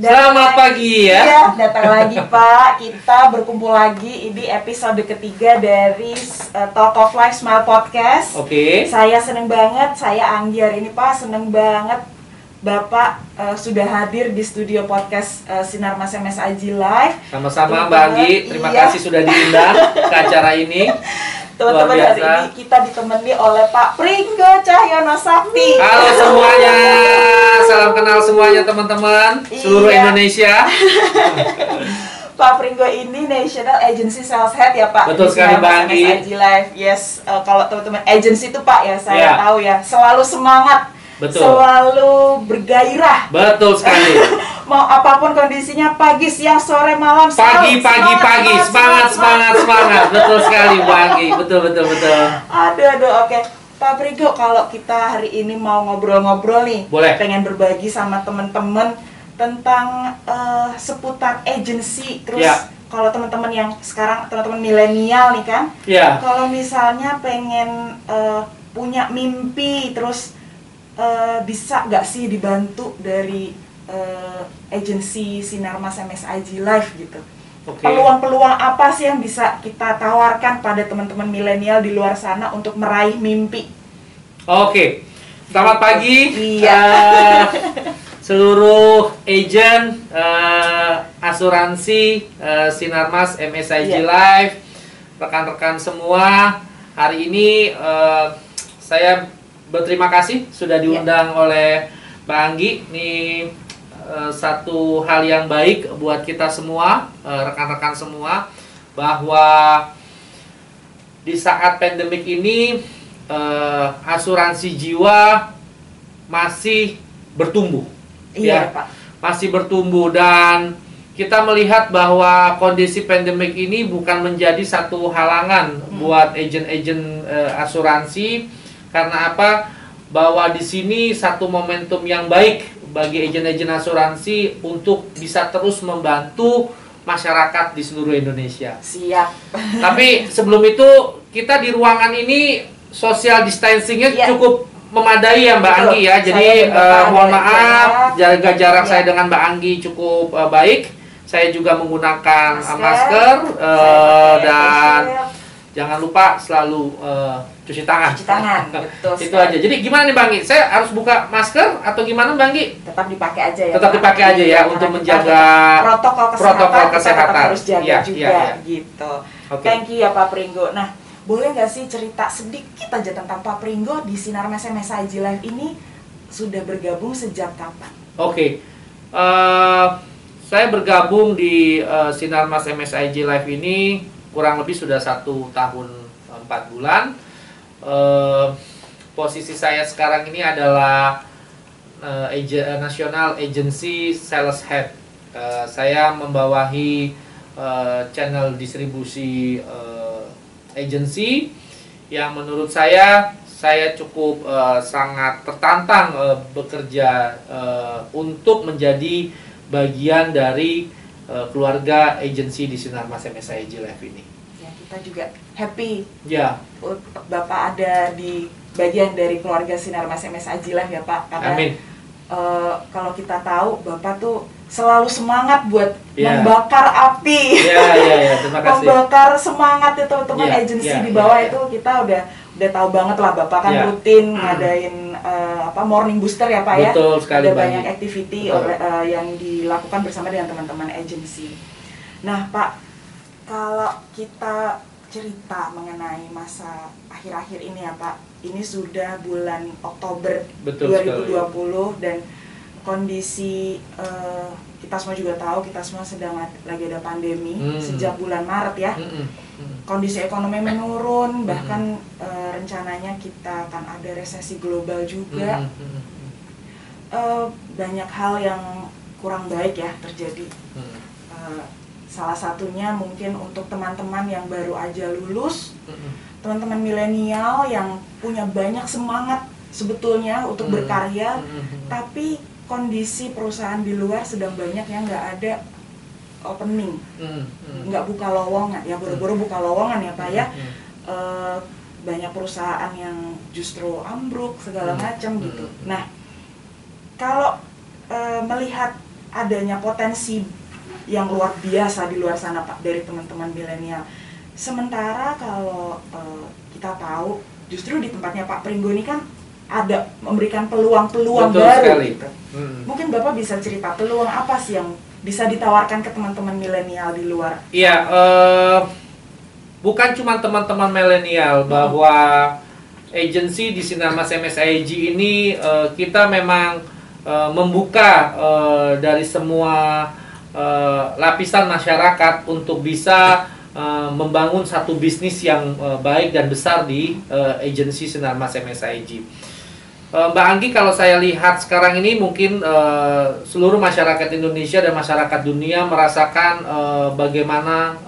Selamat pagi ya. Iya, datang lagi Pak. Kita berkumpul lagi ini episode ketiga dari Talk of Life Smile Podcast. Oke. Saya seneng banget, saya Anggiar ini Pak, seneng banget Bapak sudah hadir di studio podcast Sinar Mas MS Aji Live. Sama-sama Mbak Anggi, terima kasih sudah diundang ke acara ini. Teman-teman, hari ini kita ditemani oleh Pak Pringgo Cahyono Sakti. Halo semuanya, salam kenal semuanya teman-teman seluruh Indonesia. Pak Pringgo ini National Agency Sales Head ya Pak. Betul sekali Mbak Anggi. Yes, kalau teman-teman agency itu Pak ya, saya tahu ya, selalu semangat. Betul. Selalu bergairah. Betul sekali. Mau apapun kondisinya, pagi, siang, sore, malam, pagi, semangat. Betul sekali, Mbak Anggi. Betul. Aduh, oke. Pak Pringgo, kalau kita hari ini mau ngobrol-ngobrol nih, boleh. Pengen berbagi sama teman-teman tentang seputar agency, terus kalau teman-teman yang sekarang, teman-teman milenial nih kan, kalau misalnya pengen punya mimpi, terus bisa nggak sih dibantu dari agensi Sinar Mas MS Aji Live gitu? Peluang-peluang apa sih yang bisa kita tawarkan pada teman-teman milenial di luar sana untuk meraih mimpi? Oke, selamat pagi. Iya. Seluruh agent asuransi Sinar Mas MS Aji Live, rekan-rekan semua, hari ini saya berterima kasih sudah diundang oleh Mbak Anggi. Ini satu hal yang baik buat kita semua, rekan-rekan semua, bahwa di saat pandemik ini asuransi jiwa masih bertumbuh. Iya, Pak. Masih bertumbuh, dan kita melihat bahwa kondisi pandemik ini bukan menjadi satu halangan buat agen-agen asuransi. Karena apa? Bahwa di sini satu momentum yang baik bagi agen-agen asuransi untuk bisa terus membantu masyarakat di seluruh Indonesia. Siap. Tapi sebelum itu, kita di ruangan ini social distancing-nya cukup memadai ya Mbak Anggi ya. Jadi mohon maaf, jaga jarak saya dengan Mbak Anggi cukup baik. Saya juga menggunakan masker dan jangan lupa selalu cuci tangan. Betul. Itu aja. Jadi gimana nih Bang Anggi? Saya harus buka masker atau gimana Bang Anggi? Tetap dipakai aja ya. Tetap dipakai aja ya untuk menjaga protokol kesehatan. Kita harus jaga juga gitu. Thank you ya Pak Pringgo. Nah, boleh nggak sih cerita sedikit aja tentang Pak Pringgo di Sinar Mas MS Aji Live ini sudah bergabung sejak kapan? Oke. Saya bergabung di Sinar Mas MS Aji Live ini kurang lebih sudah 1 tahun 4 bulan. Posisi saya sekarang ini adalah National Agency Sales Head. Saya membawahi channel distribusi agency yang menurut saya cukup sangat tertantang bekerja untuk menjadi bagian dari keluarga agensi di Sinar Mas MS Aji Live ini. Ya, kita juga happy. Ya. Bapak ada di bagian dari keluarga Sinar Mas MS Aji Live ya Pak. Karena amin. Kalau kita tahu Bapak tuh selalu semangat buat membakar api. Terima kasih. Membakar semangat itu teman-teman agensi di bawah itu kita udah tahu banget lah Bapak kan rutin ngadain morning booster ya Pak. Betul sekali. Ada banyak activity yang dilakukan bersama dengan teman-teman agensi. Nah Pak, kalau kita cerita mengenai masa akhir-akhir ini ya Pak, ini sudah bulan Oktober 2020 dan kondisi kita semua juga tahu, kita semua sedang lagi ada pandemi sejak bulan Maret ya. Kondisi ekonomi menurun, bahkan rencananya kita akan ada resesi global juga. Banyak hal yang kurang baik ya terjadi. Salah satunya mungkin untuk teman-teman yang baru aja lulus, teman-teman milenial yang punya banyak semangat sebetulnya untuk berkarya, tapi kondisi perusahaan di luar sedang banyak yang nggak ada opening, nggak buka lowongan, ya buru-buru buka lowongan ya Pak ya. Banyak perusahaan yang justru ambruk segala macam gitu. Nah, kalau melihat adanya potensi yang luar biasa di luar sana Pak dari teman-teman milenial. Sementara kalau kita tahu justru di tempatnya Pak Pringgo ini kan ada memberikan peluang-peluang baru gitu. Mungkin Bapak bisa cerita peluang apa sih yang bisa ditawarkan ke teman-teman milenial di luar? Iya, bukan cuma teman-teman milenial, bahwa agensi di Sinarmas MSIG ini kita memang membuka dari semua lapisan masyarakat untuk bisa membangun satu bisnis yang baik dan besar di agensi Sinarmas MSIG. Mbak Anggi, kalau saya lihat sekarang ini mungkin seluruh masyarakat Indonesia dan masyarakat dunia merasakan bagaimana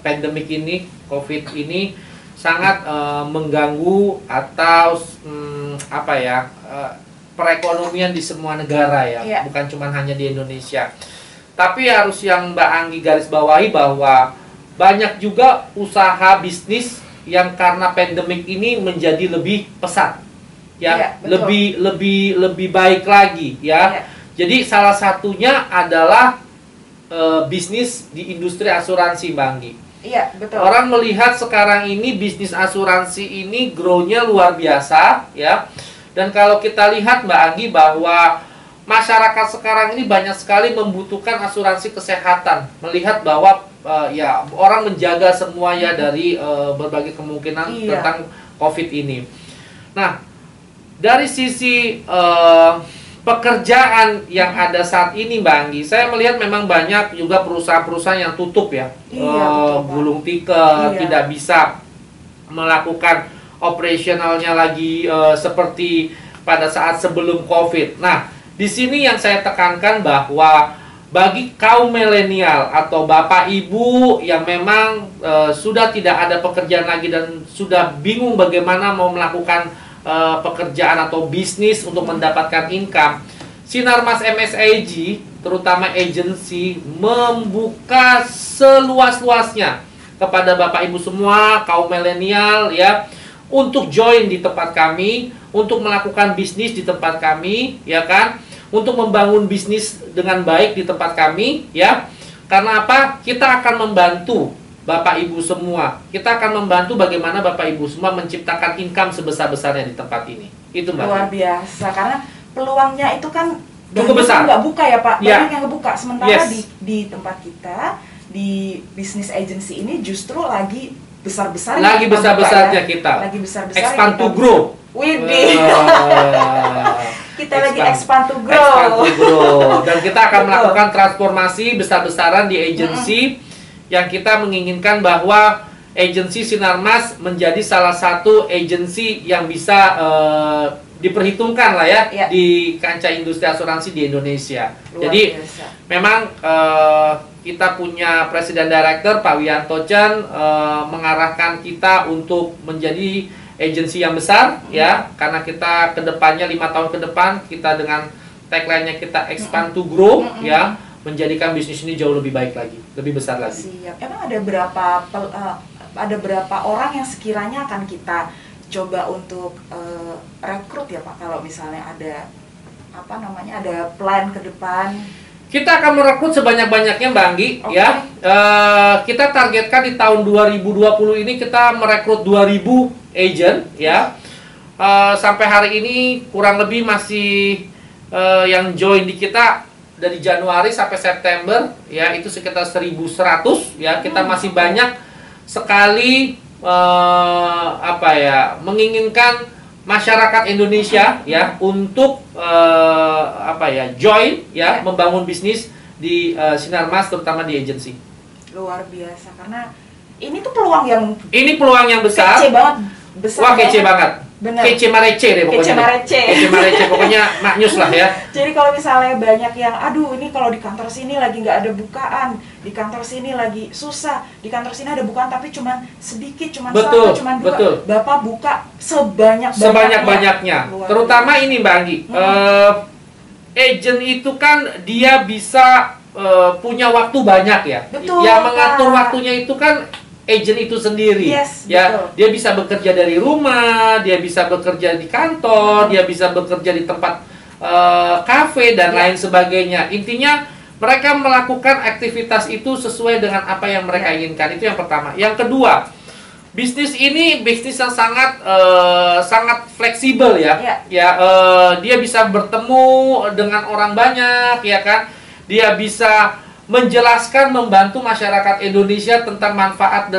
pandemik ini, COVID ini sangat mengganggu atau perekonomian di semua negara ya, bukan cuma hanya di Indonesia. Tapi harus yang Mbak Anggi garis bawahi bahwa banyak juga usaha bisnis yang karena pandemik ini menjadi lebih pesat, ya, lebih baik lagi ya. Jadi salah satunya adalah bisnis di industri asuransi, Mbak Anggi. Iya, betul. Orang melihat sekarang ini bisnis asuransi ini grow-nya luar biasa ya. Dan kalau kita lihat Mbak Anggi bahwa masyarakat sekarang ini banyak sekali membutuhkan asuransi kesehatan. Melihat bahwa ya orang menjaga semua ya dari berbagai kemungkinan tentang COVID ini. Nah, dari sisi pekerjaan yang ada saat ini Mbak Anggi, saya melihat memang banyak juga perusahaan-perusahaan yang tutup ya, gulung tikar, tidak bisa melakukan operasionalnya lagi seperti pada saat sebelum COVID. Nah, di sini yang saya tekankan bahwa bagi kaum milenial atau bapak ibu yang memang sudah tidak ada pekerjaan lagi dan sudah bingung bagaimana mau melakukan pekerjaan atau bisnis untuk mendapatkan income, Sinarmas MSIG terutama agensi membuka seluas-luasnya kepada bapak ibu semua kaum milenial ya, untuk join di tempat kami, untuk melakukan bisnis di tempat kami, ya kan? Untuk membangun bisnis dengan baik di tempat kami, ya. Karena apa? Kita akan membantu Bapak Ibu semua. Kita akan membantu bagaimana Bapak Ibu semua menciptakan income sebesar-besarnya di tempat ini. Itu Mbak. Luar biasa, karena peluangnya itu kan cukup besar. Nggak buka ya Pak, banyak yang ngebuka. Sementara di tempat kita, di bisnis agency ini justru lagi besar-besarnya. Lagi besar-besarnya kita. Lagi besar-besarnya. Expand to grow. Widih. Kita lagi expand to grow. Expand to grow. Dan kita akan melakukan transformasi besar-besaran di agensi yang kita menginginkan bahwa agensi Sinarmas menjadi salah satu agensi yang bisa diperhitungkan lah ya di kancah industri asuransi di Indonesia. Luar Jadi biasa. memang kita punya Presiden Director Pak Wianto Chan mengarahkan kita untuk menjadi agensi yang besar ya, karena kita kedepannya 5 tahun ke depan kita dengan tagline-nya kita expand to grow ya, menjadikan bisnis ini jauh lebih baik lagi, lebih besar lagi. Siap. Emang ada berapa orang yang sekiranya akan kita coba untuk rekrut ya Pak, kalau misalnya ada ada plan ke depan? Kita akan merekrut sebanyak-banyaknya Mbak Anggi ya. Kita targetkan di tahun 2020 ini kita merekrut 2000 agent ya. Sampai hari ini kurang lebih masih yang join di kita dari Januari sampai September ya, itu sekitar 1100 ya. Kita masih banyak sekali menginginkan masyarakat Indonesia ya untuk join ya, membangun bisnis di Sinarmas terutama di agensi. Luar biasa, karena ini tuh peluang yang besar. Kece banget, besar. Wah, kece banget. Bener. Kece marece deh pokoknya. Kece marece pokoknya maknyus lah ya. Jadi kalau misalnya banyak yang aduh ini kalau di kantor sini lagi nggak ada bukaan, di kantor sini lagi susah, di kantor sini ada bukaan tapi cuma sedikit, cuma satu, cuma dua. Betul. Bapak buka sebanyak-banyaknya. Terutama ini Mbak Anggi. Agent itu kan dia bisa punya waktu banyak ya. Betul, yang mengatur waktunya itu kan agent itu sendiri. Yes, ya, betul. dia bisa bekerja dari rumah, dia bisa bekerja di kantor, dia bisa bekerja di tempat kafe dan lain sebagainya. Intinya mereka melakukan aktivitas itu sesuai dengan apa yang mereka inginkan. Itu yang pertama. Yang kedua, bisnis ini bisnis yang sangat sangat fleksibel ya. Dia bisa bertemu dengan orang banyak, ya kan? Dia bisa menjelaskan, membantu masyarakat Indonesia tentang manfaat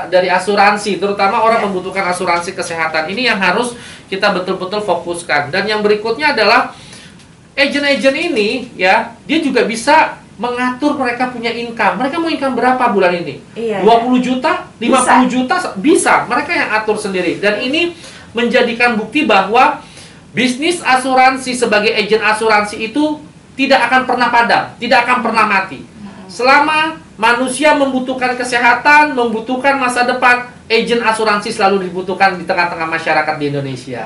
dari asuransi, terutama orang membutuhkan asuransi kesehatan. Ini yang harus kita betul-betul fokuskan. Dan yang berikutnya adalah agen-agen ini, ya, dia juga bisa mengatur mereka punya income. Mereka mau income berapa bulan ini? 20 juta, 50 juta, bisa. Mereka yang atur sendiri. Dan ini menjadikan bukti bahwa bisnis asuransi sebagai agen asuransi itu tidak akan pernah padam, tidak akan pernah mati. Selama manusia membutuhkan kesehatan, membutuhkan masa depan, agen asuransi selalu dibutuhkan di tengah-tengah masyarakat di Indonesia.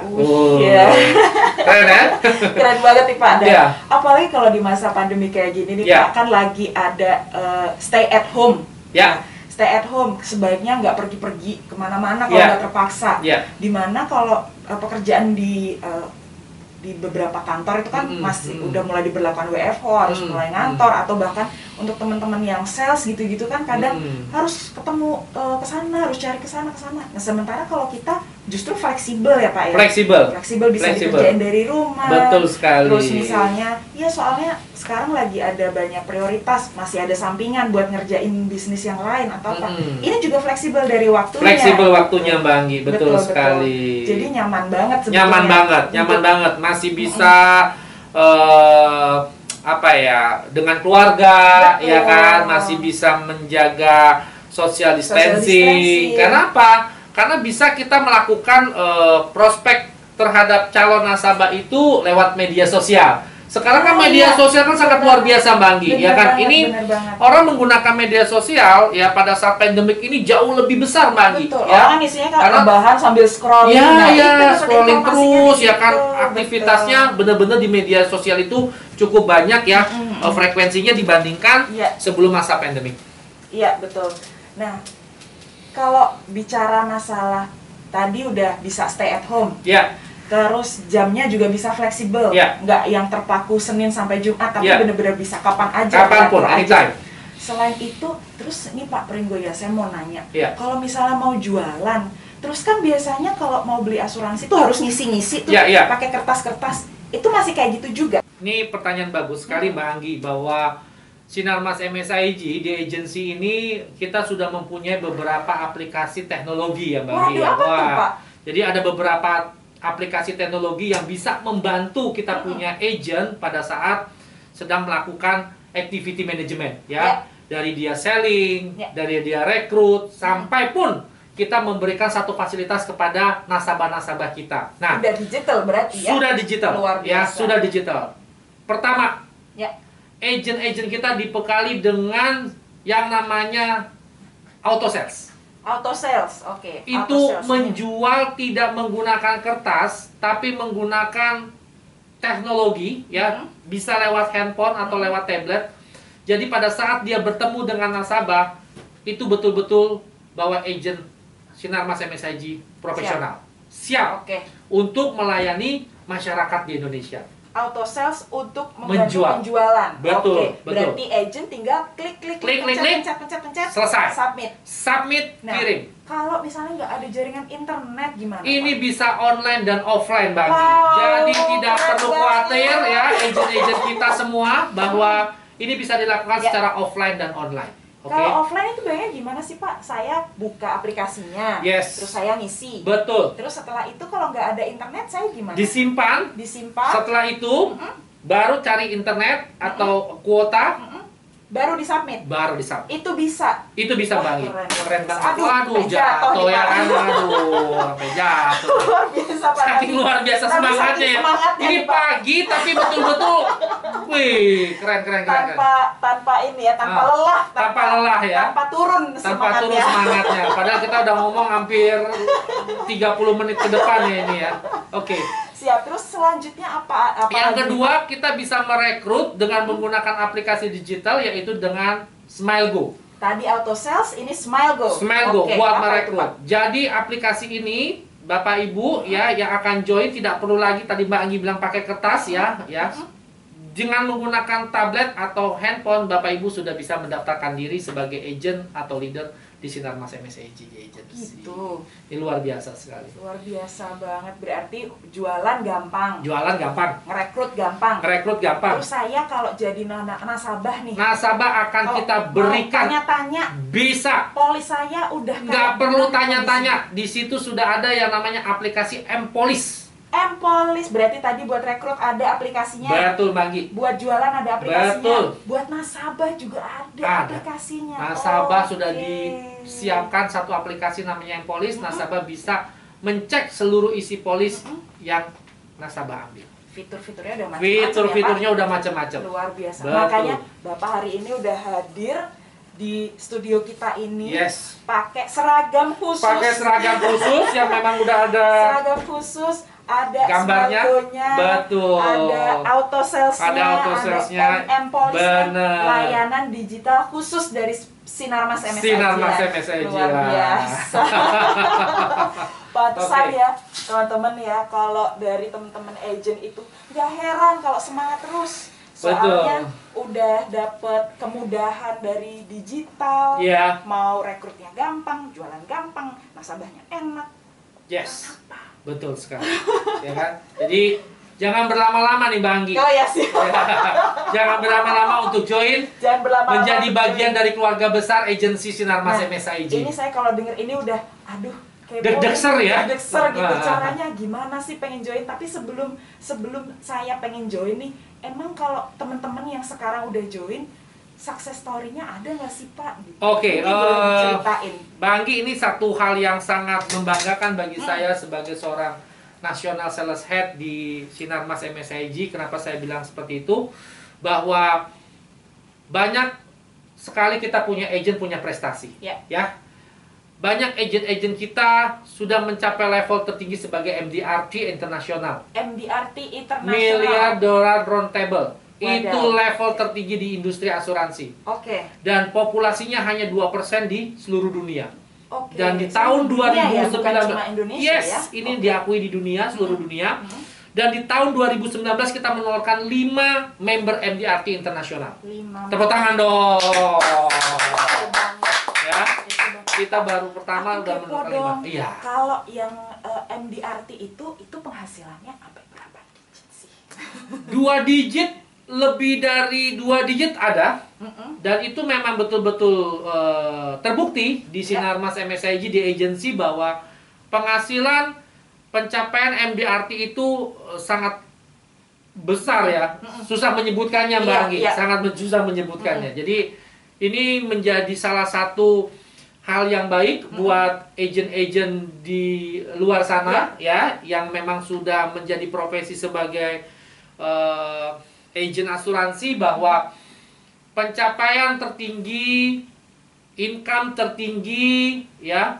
Keren ya? Keren banget nih Pak. Apalagi kalau di masa pandemi kayak gini nih Pak, kan lagi ada stay at home. Stay at home, sebaiknya nggak pergi-pergi kemana-mana kalau nggak terpaksa. Dimana kalau pekerjaan di beberapa kantor itu kan masih udah mulai diberlakukan WFH, harus mulai ngantor, atau bahkan untuk teman-teman yang sales gitu-gitu kan kadang harus ketemu ke sana, harus cari ke sana. Nah, sementara kalau kita justru fleksibel ya Pak ya. Fleksibel bisa dikerjain dari rumah. Betul sekali. Terus misalnya, ya soalnya sekarang lagi ada banyak prioritas, masih ada sampingan buat ngerjain bisnis yang lain atau apa. Ini juga fleksibel dari waktunya. Fleksibel waktunya Mbak Anggi, betul sekali. Jadi nyaman banget sebetulnya. Nyaman banget. Masih bisa dengan keluarga, ya kan, masih bisa menjaga social distancing. Kenapa? Karena bisa kita melakukan prospek terhadap calon nasabah itu lewat media sosial. Sekarang kan media sosial kan sangat luar biasa Mbak Anggi, ya kan? Ini orang menggunakan media sosial ya pada saat pandemik ini jauh lebih besar Mbak Anggi. Betul. Orang isinya kan rebahan sambil scrolling. Scrolling terus ya kan. Aktivitasnya benar-benar di media sosial itu cukup banyak ya, frekuensinya dibandingkan sebelum masa pandemik. Iya, betul. Nah, kalau bicara masalah tadi udah bisa stay at home. Terus jamnya juga bisa fleksibel, nggak yang terpaku Senin sampai Jumat, tapi bener-bener bisa kapan aja. Kapanpun, anytime. Selain itu, terus ini Pak Pringgo ya, saya mau nanya, kalau misalnya mau jualan, terus kan biasanya kalau mau beli asuransi tuh harus ngisi-ngisi tuh, pakai kertas-kertas, itu masih kayak gitu juga? Ini pertanyaan bagus sekali Mbak Anggi, bahwa Sinarmas MSIG di agensi ini kita sudah mempunyai beberapa aplikasi teknologi ya Mbak Anggi. Apa tuh Pak? Jadi ada beberapa aplikasi teknologi yang bisa membantu kita punya agent pada saat sedang melakukan activity management ya. Dari dia selling, dari dia rekrut, sampai pun kita memberikan satu fasilitas kepada nasabah-nasabah kita. Nah, sudah digital berarti ya? Sudah digital. Luar biasa. Ya, sudah digital. Pertama, agent-agent kita dibekali dengan yang namanya auto sales. Auto sales, oke. Itu menjual tidak menggunakan kertas, tapi menggunakan teknologi, ya, bisa lewat handphone atau lewat tablet. Jadi pada saat dia bertemu dengan nasabah, itu betul-betul bahwa agent Sinarmas MSIG profesional, siap untuk melayani masyarakat di Indonesia. Auto sales untuk membantu penjualan. Betul. Berarti agent tinggal klik, pencet, selesai. Submit, kirim. Kalau misalnya nggak ada jaringan internet gimana? Ini bisa online dan offline Bang. Jadi tidak perlu khawatir ya, agent-agent kita semua, bahwa ini bisa dilakukan secara offline dan online. Kalau offline itu bayarnya gimana sih Pak? Saya buka aplikasinya, terus saya ngisi. Betul. Terus setelah itu kalau nggak ada internet saya gimana? Disimpan. Setelah itu baru cari internet atau kuota. Baru disubmit. Itu bisa. Itu bisa Bang. Keren banget. Aduh, jatuh ya kan. Sampai jatuh. Luar biasa Pak. Saking luar biasa semangatnya ya. Ini pagi tapi betul-betul wih, keren. Tanpa ini ya, tanpa lelah. Tanpa lelah ya. Tanpa turun semangatnya. Padahal kita udah ngomong hampir 30 menit ke depan ya ini ya. Oke. Siap. Terus selanjutnya apa yang kedua, kita bisa merekrut dengan menggunakan aplikasi digital, yaitu dengan SmileGo. Tadi auto sales, ini SmileGo. SmileGo buat merekrut. Jadi aplikasi ini Bapak Ibu ya yang akan join tidak perlu lagi tadi Mbak Anggi bilang pakai kertas ya. dengan menggunakan tablet atau handphone, Bapak Ibu sudah bisa mendaftarkan diri sebagai agent atau leader di Sinarmas MSIG Agency. Gitu. Ini luar biasa sekali. Luar biasa banget. Berarti jualan gampang. Jualan gampang. Ngerekrut gampang. Ngerekrut gampang. Terus saya kalau jadi nasabah nih. Nasabah akan kalau kita berikan. Tanya-tanya. Bisa. Polis saya udah. Nggak perlu tanya-tanya. Di situ sudah ada yang namanya aplikasi M-Polis. M-Polis berarti tadi buat rekrut ada aplikasinya. Betul, Banggi. Buat jualan ada aplikasinya. Betul. Buat nasabah juga ada aplikasinya. Nasabah sudah disiapkan satu aplikasi namanya M-Polis. Nasabah bisa mencek seluruh isi polis yang nasabah ambil. Fitur-fiturnya udah macam-macam. Fitur-fiturnya udah macam-macam. Luar biasa. Betul. Makanya Bapak hari ini udah hadir di studio kita ini. Yes. Pakai seragam khusus. Pakai seragam khusus yang memang udah ada. Seragam khusus. Ada gambarnya, betul. Ada auto salesnya, ada M-Polis, layanan digital khusus dari Sinarmas MSIG. Sinarmas MSIG. Luar biasa. Pantesan ya teman-teman ya, kalau dari teman-teman agent itu nggak heran kalau semangat terus. Soalnya udah dapet kemudahan dari digital, mau rekrutnya gampang, jualan gampang, nasabahnya enak. Yes. Betul sekali, ya kan? Jadi jangan berlama-lama nih Bang Anggi. Oh ya sih. Jangan berlama-lama untuk join. Jangan berlama-lama menjadi bagian dari keluarga besar agensi Sinarmas MSIG. Ini saya kalau denger ini udah, aduh, deg-degser ya. Deg-degser gitu. Caranya gimana sih pengen join? Tapi sebelum saya pengen join nih, emang kalau teman-teman yang sekarang udah join, success story-nya ada nggak sih Pak? Oke, ceritain. Bang Anggi, ini satu hal yang sangat membanggakan bagi saya sebagai seorang National Sales Head di Sinarmas MSIG. Kenapa saya bilang seperti itu? Bahwa banyak sekali kita punya agent punya prestasi, ya. Banyak agent-agent kita sudah mencapai level tertinggi sebagai MDRT internasional. MDRT internasional. Million Dollar Round Table. Itu level tertinggi di industri asuransi. Dan populasinya hanya 2% di seluruh dunia. Dan di tahun 2019, ini diakui di dunia, seluruh dunia. Dan di tahun 2019 kita mengeluarkan 5 member MDRT internasional. Tepuk tangan dong. Ya, kita baru pertama udah mengeluarkan 5. Iya. Kalau yang MDRT itu penghasilannya sampai berapa digit sih? 2 digit. Lebih dari 2 digit ada, dan itu memang betul-betul terbukti di Sinarmas MSIG di agensi bahwa penghasilan pencapaian MDRT itu sangat besar ya. Susah menyebutkannya Mbak Anggi, sangat susah menyebutkannya. Jadi ini menjadi salah satu hal yang baik buat agent-agent di luar sana ya, yang memang sudah menjadi profesi sebagai agent asuransi, bahwa pencapaian tertinggi, income tertinggi, ya,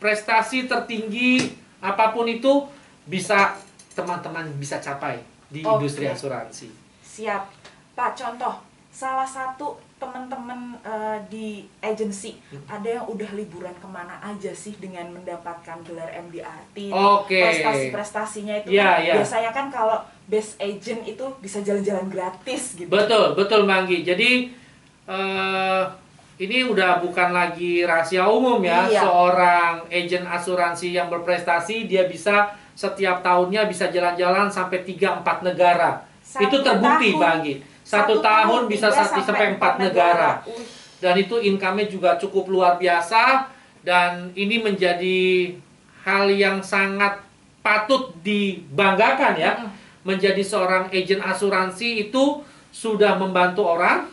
prestasi tertinggi, apapun itu bisa teman-teman bisa capai di industri asuransi. Siap, Pak. Contoh, salah satu teman-teman di agensi ada yang udah liburan kemana aja sih dengan mendapatkan gelar MDRT? Prestasi-prestasinya itu biasanya kan kalau best agent itu bisa jalan-jalan gratis gitu. Betul Mbak Anggi. Jadi ini udah bukan lagi rahasia umum ya. Seorang agent asuransi yang berprestasi, dia bisa setiap tahunnya bisa jalan-jalan sampai 3-4 negara. Itu terbukti Mbak Anggi. 1 tahun bisa 1-4 negara. Dan itu income-nya juga cukup luar biasa. Dan ini menjadi hal yang sangat patut dibanggakan ya. Menjadi seorang agen asuransi itu sudah membantu orang.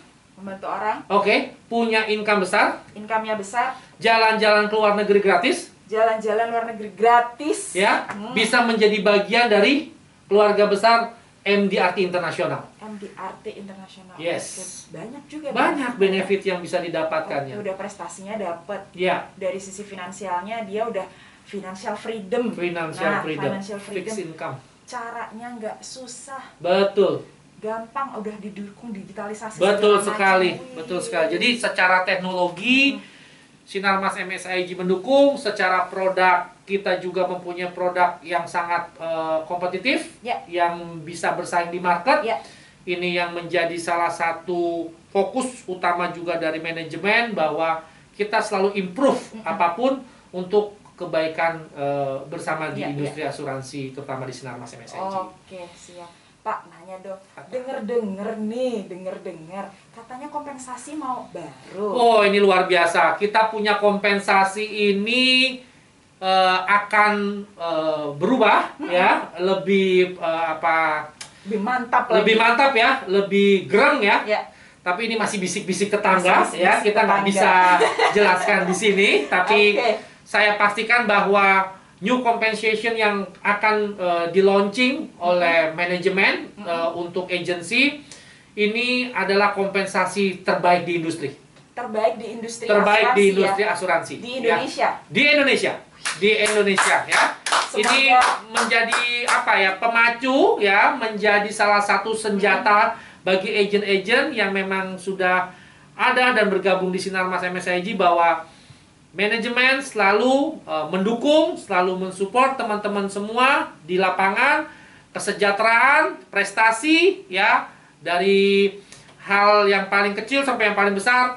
Punya income besar. Income-nya besar. Jalan-jalan ke luar negeri gratis. Jalan-jalan luar negeri gratis. Ya, bisa menjadi bagian dari keluarga besar MDRT internasional. MDRT internasional. Yes. Banyak juga. Banyak benefit yang bisa didapatkannya. Udah prestasinya dapat. Ya. Dari sisi finansialnya dia udah financial freedom. Financial freedom. Fixed income. Caranya nggak susah. Betul. Gampang, udah didukung digitalisasi. Betul sekali. Betul sekali. Jadi secara teknologi Sinarmas MSIG mendukung, secara produk kita juga mempunyai produk yang sangat kompetitif, yang bisa bersaing di market, ini yang menjadi salah satu fokus utama juga dari manajemen, bahwa kita selalu improve apapun untuk kebaikan bersama di industri asuransi, terutama di Sinarmas MSIG. Oke, siap. Pak, nanya dong, denger-denger katanya kompensasi mau baru. Oh, ini luar biasa. Kita punya kompensasi ini akan berubah ya, lebih lebih mantap ya, lebih gereng ya. Tapi ini masih bisik-bisik tetangga ya, kita nggak bisa jelaskan di sini. Tapi saya pastikan bahwa new compensation yang akan di launching oleh manajemen untuk agency ini adalah kompensasi terbaik di industri. Terbaik di industri asuransi di Indonesia. Ya. Di Indonesia ya. Ini menjadi pemacu ya, menjadi salah satu senjata bagi agent-agent yang memang sudah ada dan bergabung di Sinarmas MSIG, bahwa manajemen selalu mendukung, selalu mensupport teman-teman semua di lapangan, kesejahteraan, prestasi ya, dari hal yang paling kecil sampai yang paling besar,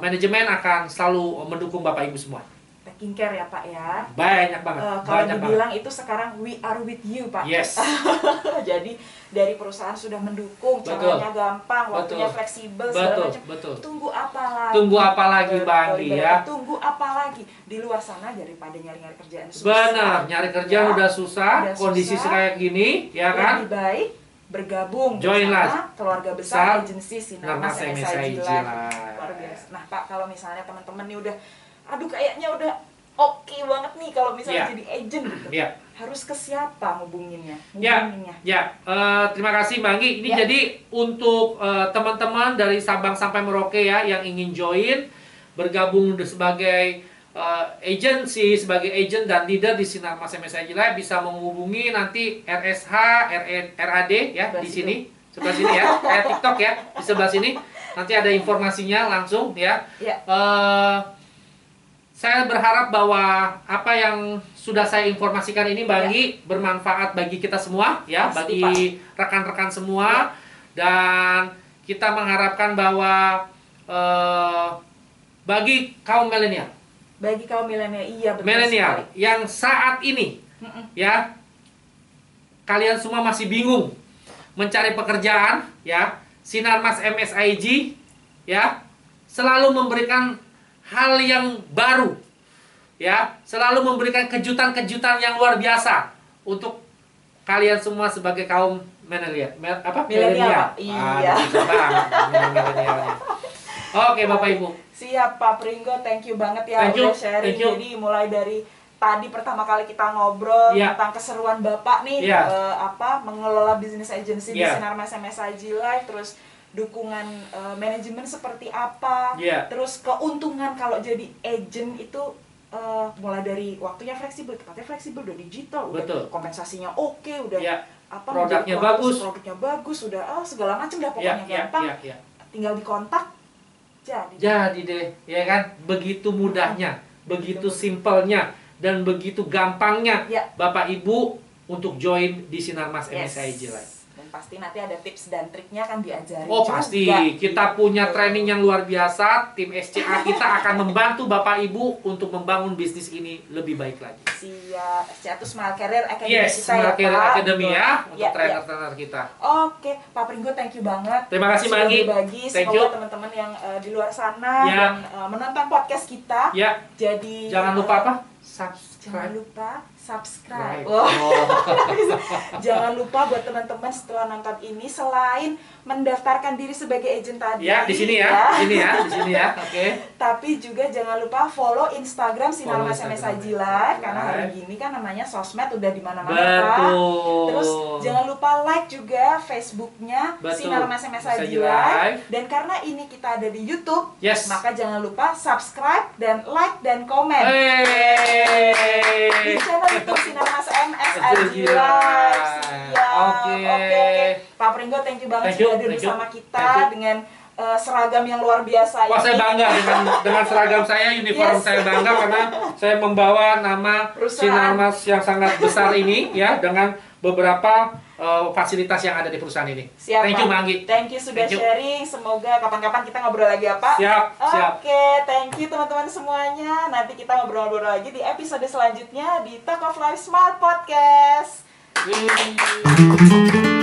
manajemen akan selalu mendukung Bapak Ibu semua. Taking care ya Pak ya. Banyak banget. Kalau dibilang itu sekarang we are with you Pak. Yes. Jadi dari perusahaan sudah mendukung, caranya gampang, waktunya fleksibel, segala macam. Tunggu apa lagi? Tunggu apa lagi Bang ya? Tunggu apa lagi? Di luar sana daripada nyari-nyari kerjaan susah. Benar, nyari kerjaan udah susah, kondisi kayak gini, ya kan? Lebih baik bergabung bersama keluarga besar agensi Sinarmas MSIG luar biasa. Nah Pak, kalau misalnya teman-teman nih udah, aduh kayaknya udah oke banget nih kalau misalnya jadi agent gitu, harus ke siapa ngubunginnya? Terima kasih Bang Gi. Ini jadi untuk teman-teman dari Sabang sampai Merauke ya, yang ingin join bergabung sebagai agency, sebagai agent dan leader di Sinarmas MSIG Live, bisa menghubungi nanti RSH, RAD ya, di sini, sebelah sini ya, kayak TikTok ya, di sebelah sini. Nanti ada informasinya langsung ya. Saya berharap bahwa apa yang sudah saya informasikan ini bermanfaat bagi kita semua ya, bagi rekan-rekan semua, dan kita mengharapkan bahwa bagi kaum milenial, milenial yang saat ini ya, kalian semua masih bingung mencari pekerjaan ya, Sinarmas MSIG ya selalu memberikan hal yang baru ya, selalu memberikan kejutan-kejutan yang luar biasa untuk kalian semua sebagai kaum milenial. Milenial. Iya. Oke Bapak Ibu. Siap Pak Pringgo, thank you banget ya udah sharing. Jadi mulai dari tadi pertama kali kita ngobrol tentang keseruan Bapak nih mengelola bisnis agency di Sinarmas MSIG Live, terus dukungan manajemen seperti apa, terus keuntungan kalau jadi agent itu mulai dari waktunya fleksibel, tempatnya fleksibel, udah digital, udah kompensasinya oke, udah produknya bagus, udah segala macam dah pokoknya gampang, tinggal dikontak jadi deh ya kan, begitu mudahnya, begitu simpelnya, dan begitu gampangnya Bapak Ibu untuk join di Sinarmas MSIG Live. Dan pasti nanti ada tips dan triknya kan diajari. Oh pasti, kita punya training yang luar biasa. Tim SCA kita akan membantu Bapak Ibu untuk membangun bisnis ini lebih baik lagi. Siap, SCA itu Smile Career Academy kita Smile Career Academy ya, untuk trainer-trainer kita. Oke, Pak Pringgo, thank you banget. Terima kasih Manggi. Semoga teman-teman yang di luar sana dan menonton podcast kita, jadi jangan lupa apa? Jangan lupa subscribe. Jangan lupa buat teman-teman setelah nonton ini, selain mendaftarkan diri sebagai agent tadi, di sini ya, oke. Tapi juga jangan lupa follow Instagram Sinarmas MSIG Live, karena hari gini kan namanya sosmed udah di mana-mana Pak. Terus jangan lupa like juga Facebooknya Sinarmas MSIG Live, dan karena ini kita ada di YouTube, maka jangan lupa subscribe dan like dan komen di channel YouTube Sinarmas MSIG Live. Oke. Pak Pringgo, thank you banget sudah hadir bersama kita dengan seragam yang luar biasa. Wah, saya bangga dengan seragam saya, uniform saya bangga karena saya membawa nama Sinarmas yang sangat besar ini ya, dengan beberapa fasilitas yang ada di perusahaan ini. Siap, Thank you, Pak. Manggi. Thank you sudah Thank you. sharing. Semoga kapan-kapan kita ngobrol lagi ya, Pak. Siap, siap. Oke, thank you teman-teman semuanya. Nanti kita ngobrol-ngobrol lagi di episode selanjutnya di Talk of Life Smart Podcast. Yeay.